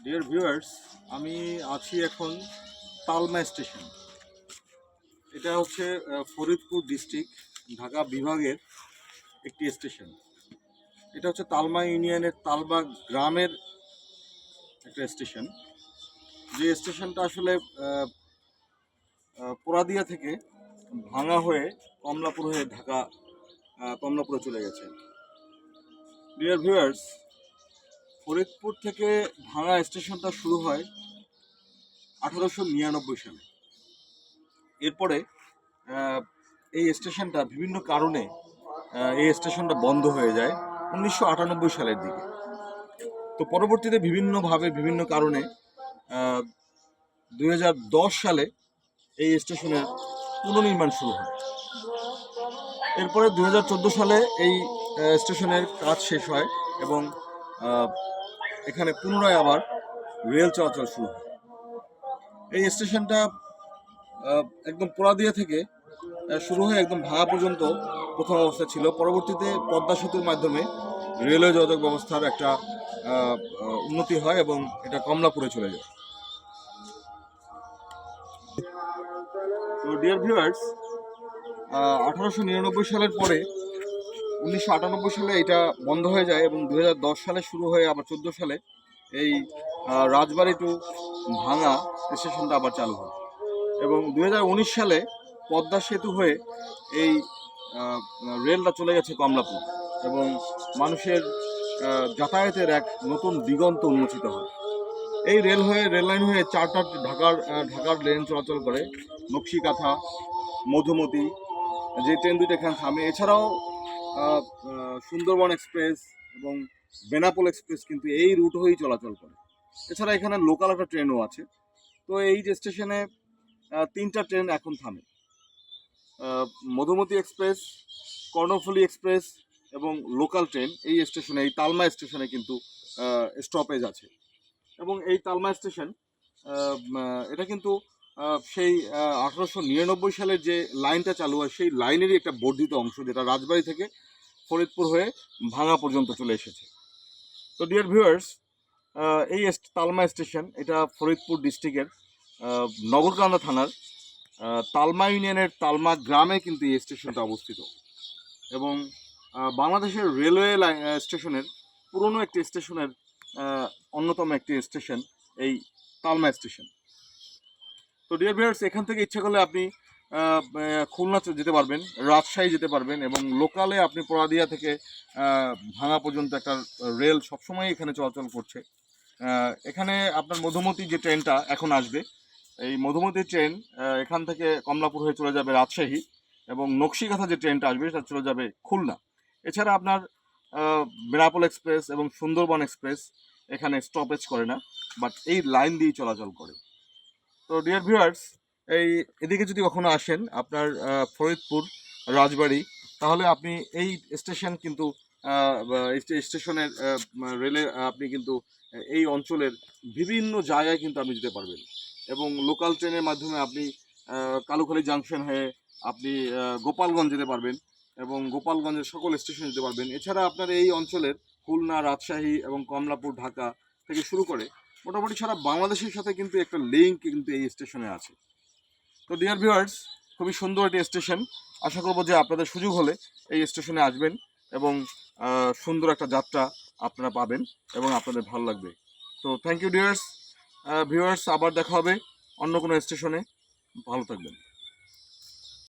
Dear viewers, আমি আছি এখন তালমা স্টেশন। এটা হচ্ছে ফরিদপুর ডিস্ট্রিক্ট, ঢাকা বিভাগের একটি স্টেশন। এটা হচ্ছে তালমা ইউনিয়নের তালমা গ্রামের একটা স্টেশন। যে স্টেশনটা আসলে পোড়াদিয়া থেকে ভাঙা হয়ে কমলাপুর হয়ে ঢাকা কমলাপুরে চলে গেছে। ডিয়ার ভিউয়ার্স, ফরিদপুর থেকে ভাঙা স্টেশনটা শুরু হয় 1899 সালে। এরপরে এই স্টেশনটা বিভিন্ন কারণে এই স্টেশনটা বন্ধ হয়ে যায় 1998 সালের দিকে। তো পরবর্তীতে বিভিন্নভাবে বিভিন্ন কারণে 2010 সালে এই স্টেশনের পুনর্নির্মাণ শুরু হয়। এরপরে 2014 সালে এই স্টেশনের কাজ শেষ হয় এবং এখানে পুনরায় আবার রেল চলাচল শুরু হয়। এই স্টেশনটা একদম পোড়াদিয়া থেকে শুরু হয়ে একদম ভাঙা পর্যন্ত প্রথম অবস্থা ছিল। পরবর্তীতে পদ্মা সেতুর মাধ্যমে রেলওয়ে যোগাযোগ ব্যবস্থার একটা উন্নতি হয় এবং এটা কমলাপুরে চলে যায়। তো ডিয়ার ভিউয়ার্স, 1899 সালের পরে 1998 সালে এটা বন্ধ হয়ে যায় এবং 2010 সালে শুরু হয়ে আবার 14 সালে এই রাজবাড়ী টু ভাঙা স্টেশনটা আবার চালু হয় এবং 2019 সালে পদ্মা সেতু হয়ে এই রেলটা চলে গেছে কমলাপুর এবং মানুষের যাতায়াতের এক নতুন দিগন্ত উন্মোচিত হয়। এই রেল লাইন হয়ে চারটা ঢাকার লেন চলাচল করে, নকশিকাঁথা, মধুমতি, যে ট্রেন দুটো এখানে থামে। এছাড়াও সুন্দরবন এক্সপ্রেস এবং বেনাপোল এক্সপ্রেস কিন্তু এই রুট হয়েই চলাচল করে। এছাড়া এখানে লোকাল একটা ট্রেনও আছে। তো এই যে স্টেশনে 3টা ট্রেন এখন থামে, মধুমতি এক্সপ্রেস, কর্ণফুলী এক্সপ্রেস এবং লোকাল ট্রেন এই স্টেশনে, এই তালমা স্টেশনে কিন্তু স্টপেজ আছে। এবং এই তালমা স্টেশন এটা কিন্তু সেই 1899 সালের যে লাইনটা চালু হয় সেই লাইনেরই একটা বর্ধিত অংশ, যেটা রাজবাড়ী থেকে ফরিদপুর হয়ে ভাঙা পর্যন্ত চলে এসেছে। তো ডিয়ার ভিউয়ার্স, এই তালমা স্টেশন এটা ফরিদপুর ডিস্ট্রিক্টের নগরকান্দা থানার তালমা ইউনিয়নের তালমা গ্রামে কিন্তু এই স্টেশনটা অবস্থিত এবং বাংলাদেশের রেলওয়ে স্টেশনের পুরনো একটি স্টেশনের অন্যতম একটি স্টেশন এই তালমা স্টেশন। তো ডিয়ার ভিউয়ার্স, এখান থেকে ইচ্ছা করলে আপনি খুলনা যেতে পারবেন, রাজশাহী যেতে পারবেন এবং লোকালে আপনি পোড়াদিয়া থেকে ভাঙা পর্যন্ত একটা রেল সবসময় এখানে চলাচল করছে। এখানে আপনার মধুমতি যে ট্রেনটা এখন আসবে, এই মধুমতি ট্রেন এখান থেকে কমলাপুর হয়ে চলে যাবে রাজশাহী এবং নকশিকাঁথা যে ট্রেনটা আসবে সেটা চলে যাবে খুলনা। এছাড়া আপনার বেনাপোল এক্সপ্রেস এবং সুন্দরবন এক্সপ্রেস এখানে স্টপেজ করে না, বাট এই লাইন দিয়েই চলাচল করে। তো ডিয়ার ভিউয়ার্স, এদিকে যদি কখনো আসেন আপনার ফরিদপুর রাজবাড়ী, তাহলে আপনি এই স্টেশন কিন্তু স্টেশনের রেলে আপনি কিন্তু এই অঞ্চলের বিভিন্ন জায়গায় কিন্তু আপনি যেতে পারবেন এবং লোকাল ট্রেনের মাধ্যমে আপনি কালুখালী জাংশন হয়ে আপনি গোপালগঞ্জ যেতে পারবেন এবং গোপালগঞ্জের সকল স্টেশন যেতে পারবেন। এছাড়া আপনার এই অঞ্চলের খুলনা, রাজশাহী এবং কমলাপুর, ঢাকা থেকে শুরু করে মোটামুটি সারা বাংলাদেশের সাথে কিন্তু একটা লিঙ্ক কিন্তু এই স্টেশনে আছে। তো ডিয়ার ভিউয়ার্স, খুবই সুন্দর একটি স্টেশন। আশা করব যে আপনাদের সুযোগ হলে এই স্টেশনে আসবেন এবং সুন্দর একটা যাত্রা আপনারা পাবেন এবং আপনাদের ভালো লাগবে। তো থ্যাংক ইউ ডিয়ার্স ভিউয়ার্স, আবার দেখা হবে অন্য কোনো স্টেশনে। ভালো থাকবেন।